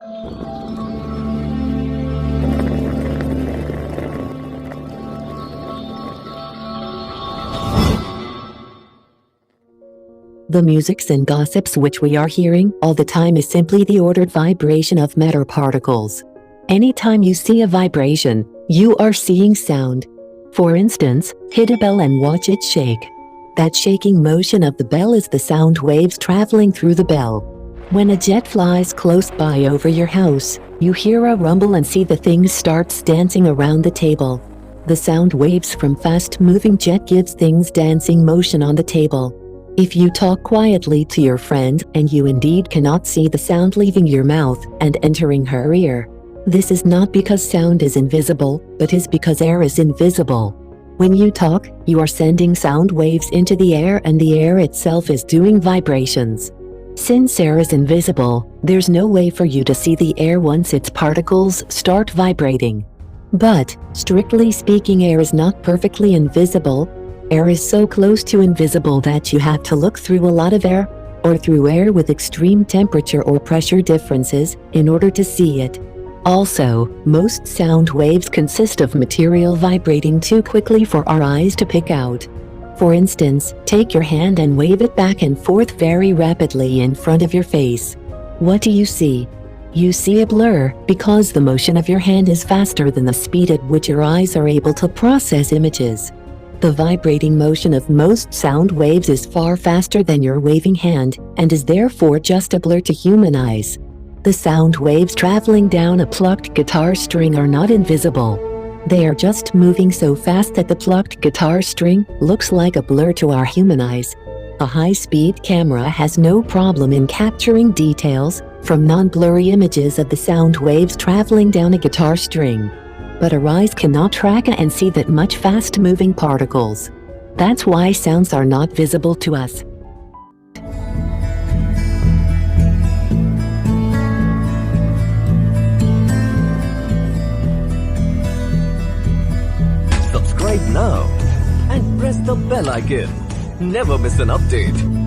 The musics and gossips which we are hearing all the time is simply the ordered vibration of matter particles. Anytime you see a vibration, you are seeing sound. For instance, hit a bell and watch it shake. That shaking motion of the bell is the sound waves traveling through the bell. When a jet flies close by over your house, you hear a rumble and see the things starts dancing around the table. The sound waves from fast-moving jet gives things dancing motion on the table. If you talk quietly to your friend and you indeed cannot see the sound leaving your mouth and entering her ear, this is not because sound is invisible, but is because air is invisible. When you talk, you are sending sound waves into the air and the air itself is doing vibrations. Since air is invisible, there's no way for you to see the air once its particles start vibrating. But, strictly speaking, air is not perfectly invisible. Air is so close to invisible that you have to look through a lot of air, or through air with extreme temperature or pressure differences, in order to see it. Also, most sound waves consist of material vibrating too quickly for our eyes to pick out. For instance, take your hand and wave it back and forth very rapidly in front of your face. What do you see? You see a blur, because the motion of your hand is faster than the speed at which your eyes are able to process images. The vibrating motion of most sound waves is far faster than your waving hand, and is therefore just a blur to human eyes. The sound waves traveling down a plucked guitar string are not invisible. They are just moving so fast that the plucked guitar string looks like a blur to our human eyes. A high-speed camera has no problem in capturing details from non-blurry images of the sound waves traveling down a guitar string. But our eyes cannot track and see that much fast-moving particles. That's why sounds are not visible to us. Subscribe now and press the bell icon. Never miss an update.